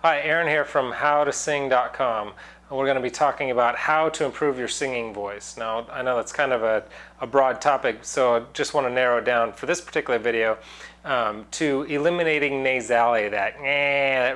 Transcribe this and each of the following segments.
Hi, Aaron here from howtosing.com. We're going to be talking about how to improve your singing voice. Now, I know that's kind of a broad topic, so I just want to narrow it down for this particular video to eliminating nasality, that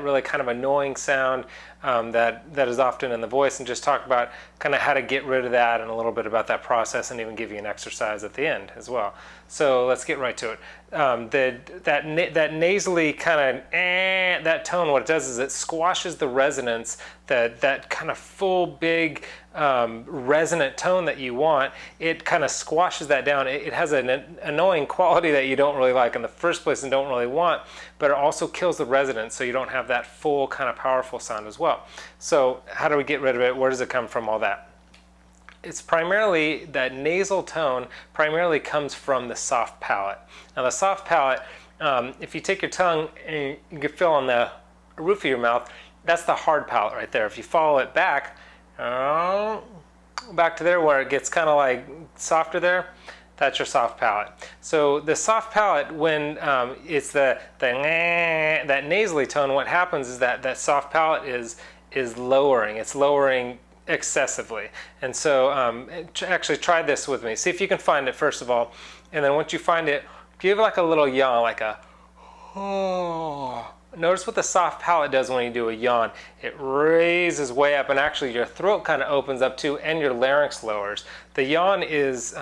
really kind of annoying sound that is often in the voice, and just talk about kind of how to get rid of that and a little bit about that process, and even give you an exercise at the end as well. So let's get right to it. That nasally kind of that tone, what it does is it squashes the resonance, that kind of full big resonant tone that you want. It kind of squashes that down. It has an annoying quality that you don't really like in the first place and don't really want, but it also kills the resonance, so you don't have that full kind of powerful sound as well. So how do we get rid of it? Where does it come from, all that? It's primarily, that nasal tone primarily comes from the soft palate. Now the soft palate, if you take your tongue and you can feel on the roof of your mouth, that's the hard palate right there. If you follow it back to there where it gets kind of like softer there, that's your soft palate. So the soft palate, when it's that nasally tone, what happens is that soft palate is lowering. It's lowering excessively. And so actually try this with me. See if you can find it first of all, and then once you find it, give like a little yawn, like a oh. Notice what the soft palate does when you do a yawn. It raises way up, and actually your throat kind of opens up too, and your larynx lowers. The yawn is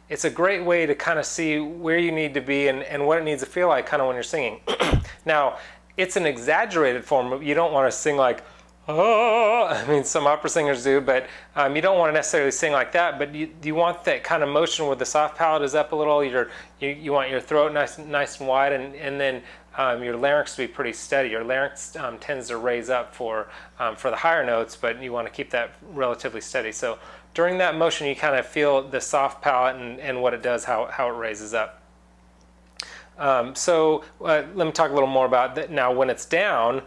it's a great way to kind of see where you need to be and what it needs to feel like kind of when you're singing. Now, it's an exaggerated form. You don't want to sing like, oh, I mean, some opera singers do, but you don't want to necessarily sing like that, but you want that kind of motion where the soft palate is up a little. You want your throat nice and wide, and then your larynx to be pretty steady. Your larynx tends to raise up for the higher notes, but you want to keep that relatively steady. So during that motion, you kind of feel the soft palate and what it does, how it raises up. So let me talk a little more about that. Now, when it's down,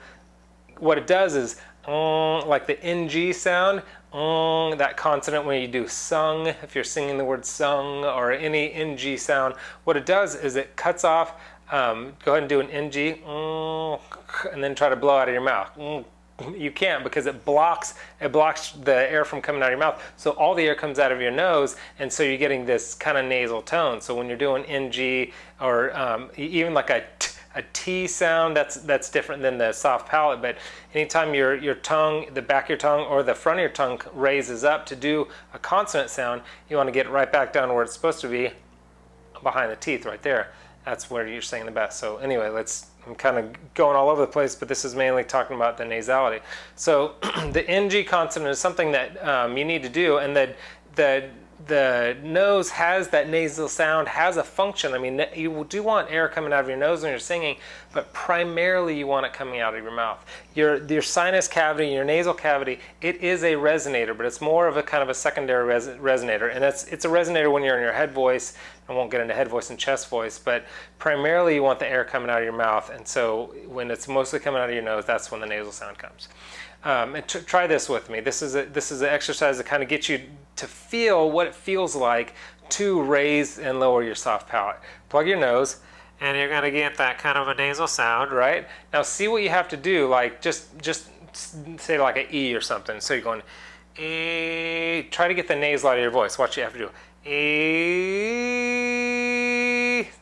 what it does is like the NG sound, that consonant when you do sung, if you're singing the word sung or any NG sound, what it does is it cuts off. Go ahead and do an NG, and then try to blow out of your mouth. You can't, because it blocks the air from coming out of your mouth. So all the air comes out of your nose, and so you're getting this kind of nasal tone. So when you're doing NG or even like a T sound, that's different than the soft palate. But anytime your tongue, the back of your tongue or the front of your tongue raises up to do a consonant sound, you want to get it right back down where it's supposed to be, behind the teeth right there. That's where you're singing the best. So anyway, I'm kind of going all over the place, but this is mainly talking about the nasality. So the NG consonant is something that you need to do, and that the nose has that nasal sound, has a function. I mean, you do want air coming out of your nose when you're singing, but primarily you want it coming out of your mouth. Your sinus cavity, your nasal cavity, it is a resonator, but it's more of a kind of a secondary resonator. And it's a resonator when you're in your head voice. I won't get into head voice and chest voice, but primarily you want the air coming out of your mouth. And so when it's mostly coming out of your nose, that's when the nasal sound comes. And try this with me. This is an exercise to kind of get you to feel what it feels like to raise and lower your soft palate. Plug your nose, and you're going to get that kind of a nasal sound, right? Now see what you have to do, like just say like an E or something. So you're going E. Try to get the nasal out of your voice. Watch what you have to do. E.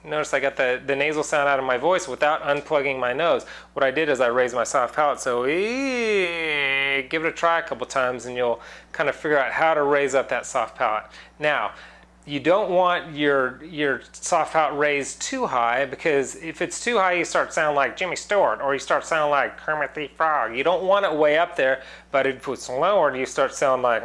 Notice I got the nasal sound out of my voice without unplugging my nose. What I did is I raised my soft palate. So E. Give it a try a couple times, and you'll kind of figure out how to raise up that soft palate. Now, you don't want your soft palate raised too high, because if it's too high, you start sounding like Jimmy Stewart, or you start sounding like Kermit the Frog. You don't want it way up there, but if it's lowered, you start sounding like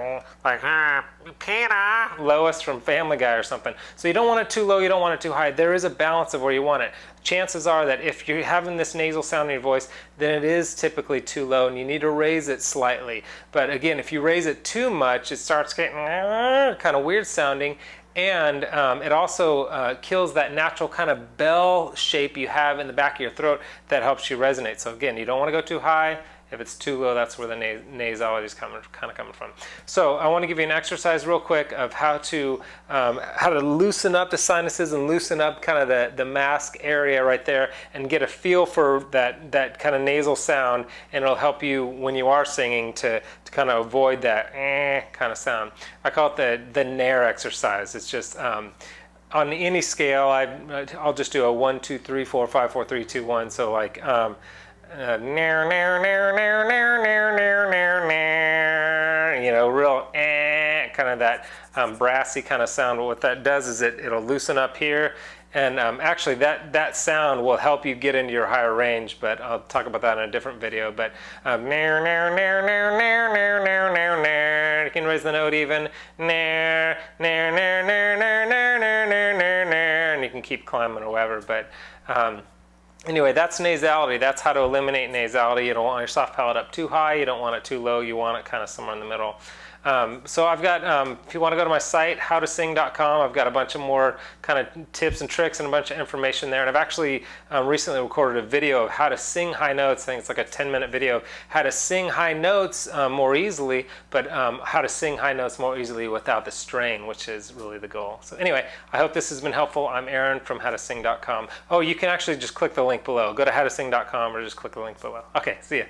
Peter, Lois from Family Guy or something. So you don't want it too low, you don't want it too high. There is a balance of where you want it. Chances are that if you're having this nasal sound in your voice, then it is typically too low, and you need to raise it slightly. But again, if you raise it too much, it starts getting kind of weird sounding, and it also kills that natural kind of bell shape you have in the back of your throat that helps you resonate. So again, you don't want to go too high, If it's too low, that's where the nasality is kind of coming from. So I want to give you an exercise real quick of how to loosen up the sinuses and loosen up kind of the mask area right there, and get a feel for that kind of nasal sound, and it'll help you when you are singing to kind of avoid that kind of sound. I call it the nair exercise. It's just on any scale. I'll just do a 1, 2, 3, 4, 5, 4, 3, 2, 1. So like nair, nair, nair, nair, nair, nair, nair, nair, nair, you know, real kind of that brassy kind of sound. But what that does is it'll loosen up here, and actually that sound will help you get into your higher range, but I'll talk about that in a different video. But nair, nair, nair, nair, nair, nair, nair, nair, nair. You can raise the note even. Nair, nair, nair, nair, nair, nair, nair, nair, nair, nair, and you can keep climbing or whatever. But anyway, that's nasality. That's how to eliminate nasality. You don't want your soft palate up too high. You don't want it too low. You want it kind of somewhere in the middle. So I've got, if you want to go to my site, howtosing.com, I've got a bunch of more kind of tips and tricks and a bunch of information there. And I've actually recently recorded a video of how to sing high notes. I think it's like a 10-minute video of how to sing high notes more easily, but how to sing high notes more easily without the strain, which is really the goal. So anyway, I hope this has been helpful. I'm Aaron from howtosing.com. Oh, you can actually just click the link below. Go to howtosing.com or just click the link below. Okay, see ya.